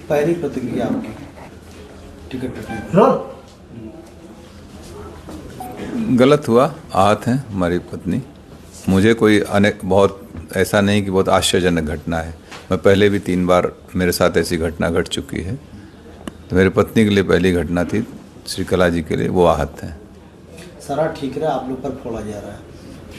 पहली प्रतिक्रिया आपकी टिकट कटने पर? गलत हुआ, आहत हैं हमारी पत्नी। मुझे कोई बहुत ऐसा नहीं कि बहुत आश्चर्यजनक घटना है। मैं पहले भी 3 बार मेरे साथ ऐसी घटना घट चुकी है। तो मेरी पत्नी के लिए पहली घटना थी, श्रीकला जी के लिए वो आहत हैं। सारा ठीक रहा, आप लोग पर फोड़ा जा रहा है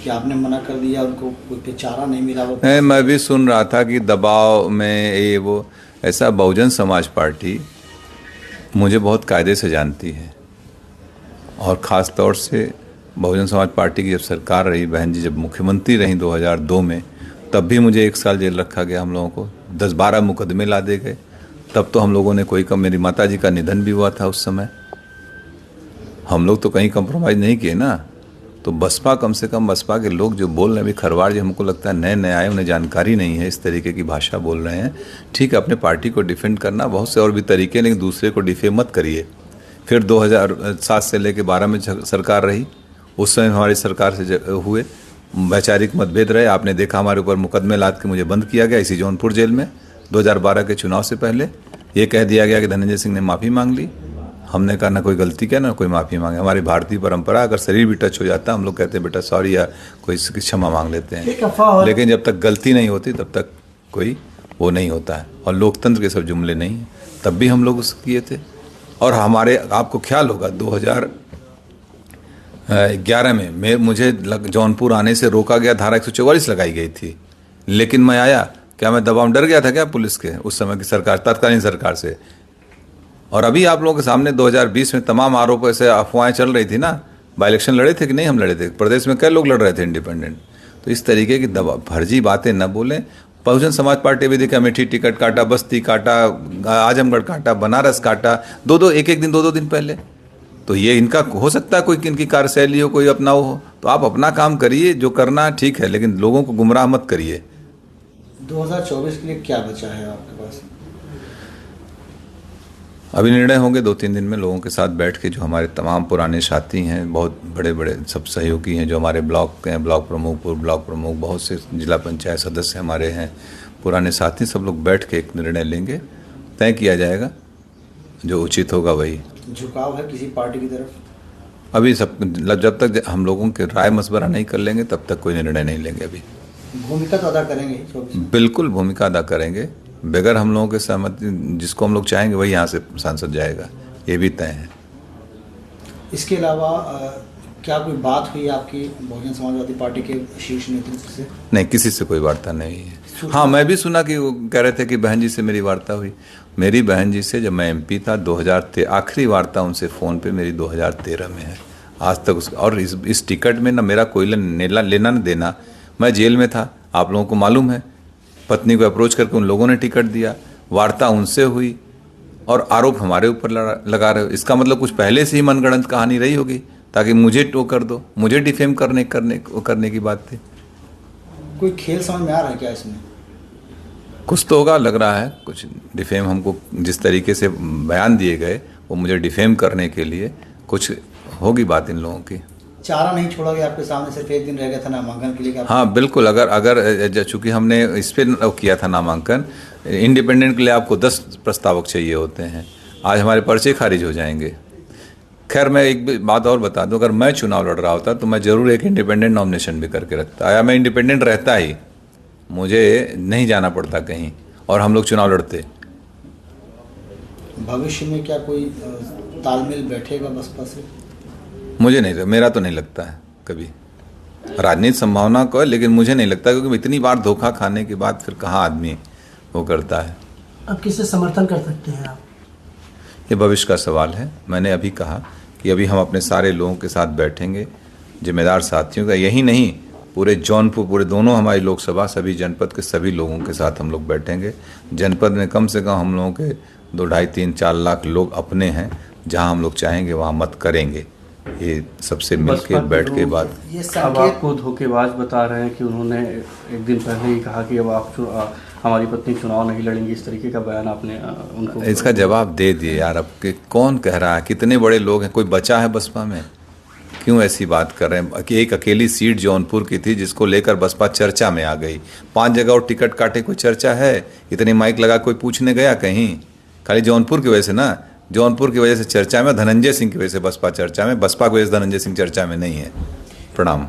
कि आपने मना कर दिया, उनको कोई चारा नहीं मिला। वो मैं भी सुन रहा था कि दबाव में ये वो ऐसा। बहुजन समाज पार्टी मुझे बहुत कायदे से जानती है, और ख़ास तौर से बहुजन समाज पार्टी की जब सरकार रही, बहन जी जब मुख्यमंत्री रहीं 2002 में, तब भी मुझे 1 साल जेल रखा गया। हम लोगों को 10-12 मुकदमे ला दे गए। तब तो हम लोगों ने कोई कम, मेरी माता जी का निधन भी हुआ था उस समय। हम लोग तो कहीं कंप्रोमाइज़ नहीं किए ना। तो बसपा, कम से कम बसपा के लोग जो बोल रहे हैं, अभी खरवाड़ जी हमको लगता है नए नए आए, उन्हें जानकारी नहीं है, इस तरीके की भाषा बोल रहे हैं। ठीक है, अपने पार्टी को डिफेंड करना बहुत से और भी तरीके, लेकिन दूसरे को डिफेम मत करिए। फिर 2007 से लेकर 12 में सरकार रही, उस समय हमारी सरकार से हुए वैचारिक मतभेद रहे। आपने देखा हमारे ऊपर मुकदमे लाद के मुझे बंद किया गया इसी जौनपुर जेल में। 2012 के चुनाव से पहले ये कह दिया गया कि धनंजय सिंह ने माफ़ी मांग ली। हमने कहा ना कोई गलती किया ना कोई माफ़ी मांगे। हमारी भारतीय परंपरा, अगर शरीर भी टच हो जाता है हम लोग कहते हैं बेटा सॉरी, या कोई क्षमा मांग लेते हैं। लेकिन जब तक गलती नहीं होती तब तक कोई वो नहीं होता है। और लोकतंत्र के सब जुमले नहीं हैं। तब भी हम लोग उस किए थे। और हमारे, आपको ख्याल होगा 2011 में मुझे जौनपुर आने से रोका गया, धारा 144 लगाई गई थी। लेकिन मैं आया, क्या मैं दबाव डर गया था क्या पुलिस के उस समय की सरकार, तत्कालीन सरकार से? और अभी आप लोगों के सामने 2020 में तमाम आरोप, ऐसे अफवाहें चल रही थी ना। बाई इलेक्शन लड़े थे कि नहीं? हम लड़े थे। प्रदेश में कई लोग लड़ रहे थे इंडिपेंडेंट। तो इस तरीके की फर्जी बातें न बोलें। बहुजन समाज पार्टी भी देखा, अमेठी टिकट काटा, बस्ती काटा, आजमगढ़ काटा, बनारस काटा, एक दिन 2 दिन पहले। तो ये इनका हो सकता है कोई इनकी कार्यशैली हो, कोई अपना हो। तो आप अपना काम करिए, जो करना ठीक है, लेकिन लोगों को गुमराह मत करिए। 2024 के लिए क्या बचा है आपके पास? अभी निर्णय होंगे 2-3 दिन में लोगों के साथ बैठ के। जो हमारे तमाम पुराने साथी हैं, बहुत बड़े बड़े सब सहयोगी हैं, जो हमारे ब्लॉक के हैं, ब्लॉक प्रमुख, पूर्व ब्लॉक प्रमुख, बहुत से जिला पंचायत सदस्य हमारे हैं, पुराने साथी, सब लोग बैठ के एक निर्णय लेंगे। तय किया जाएगा, जो उचित होगा वही। झुकाव है किसी पार्टी की तरफ? अभी सब, जब तक हम लोगों के राय मशवरा नहीं कर लेंगे तब तक कोई निर्णय नहीं लेंगे। अभी भूमिका तो अदा करेंगे? बिल्कुल भूमिका अदा करेंगे। बगैर हम लोगों के सहमति, जिसको हम लोग चाहेंगे वही यहाँ से सांसद जाएगा, ये भी तय है। इसके अलावा क्या कोई बात हुई आपकी बहुजन समाजवादी पार्टी के शीर्ष नेतृत्व से? नहीं, किसी से कोई वार्ता नहीं है। हाँ, मैं भी सुना कि वो कह रहे थे कि बहन जी से मेरी वार्ता हुई। मेरी बहन जी से जब मैं MP था 2013, आखिरी वार्ता उनसे फ़ोन पे मेरी 2013 में है। आज तक उसका, और इस टिकट में ना मेरा कोई लेना न देना। मैं जेल में था, आप लोगों को मालूम है। पत्नी को अप्रोच करके उन लोगों ने टिकट दिया, वार्ता उनसे हुई, और आरोप हमारे ऊपर लगा रहे हो। इसका मतलब कुछ पहले से ही मनगढ़ंत कहानी रही होगी, ताकि मुझे टो कर दो, मुझे डिफेम करने की बात थी। कोई खेल समझ में आ रहा है क्या इसमें? कुछ तो होगा, लग रहा है कुछ डिफेम। हमको जिस तरीके से बयान दिए गए वो मुझे डिफेम करने के लिए कुछ होगी बात इन लोगों की। चारा नहीं छोड़ा गया आपके सामने, सिर्फ 1 दिन रह गया था नामांकन के लिए? हाँ बिल्कुल। अगर चूंकि हमने इस पर किया था नामांकन, इंडिपेंडेंट के लिए आपको 10 प्रस्तावक चाहिए होते हैं। आज हमारे पर्चे खारिज हो जाएंगे। खैर, मैं एक बात और बता दूं, अगर मैं चुनाव लड़ रहा होता तो मैं ज़रूर एक इंडिपेंडेंट नॉमिनेशन भी करके रखता, या मैं इंडिपेंडेंट रहता ही, मुझे नहीं जाना पड़ता कहीं, और हम लोग चुनाव लड़ते। भविष्य में क्या कोई तालमेल बैठेगा बसपा से? मुझे नहीं, मेरा तो नहीं लगता है कभी। राजनीतिक संभावना को है, लेकिन मुझे नहीं लगता, क्योंकि इतनी बार धोखा खाने के बाद फिर कहाँ आदमी वो करता है। अब किसे समर्थन कर सकते हैं आप? ये भविष्य का सवाल है। मैंने अभी कहा कि अभी हम अपने सारे लोगों के साथ बैठेंगे, जिम्मेदार साथियों का, यही नहीं पूरे जौनपुर, पूरे दोनों हमारी लोकसभा, सभी जनपद के सभी लोगों के साथ हम लोग बैठेंगे। जनपद में कम से कम हम लोगों के 2, 2.5, 3, 4 लाख लोग अपने हैं, जहां हम लोग चाहेंगे वहां मत करेंगे। ये सबसे मिलके बैठ के बात। अब आपको धोखेबाज बता रहे हैं कि उन्होंने 1 दिन पहले ही कहा कि अब आप हमारी पत्नी चुनाव नहीं लड़ेंगी, इस तरीके का बयान आपने उनको? इसका जवाब दे दिए यार। अब के कौन कह रहा है? कितने बड़े लोग हैं, कोई बचा है बसपा में? क्यों ऐसी बात कर रहे हैं कि एक अकेली सीट जौनपुर की थी जिसको लेकर बसपा चर्चा में आ गई। 5 जगह और टिकट काटे, कोई चर्चा है? इतने माइक लगा कोई पूछने गया कहीं? खाली जौनपुर की वजह से ना, जौनपुर की वजह से चर्चा में, धनंजय सिंह की वजह से बसपा चर्चा में, बसपा की वजह से धनंजय सिंह चर्चा में नहीं है। प्रणाम।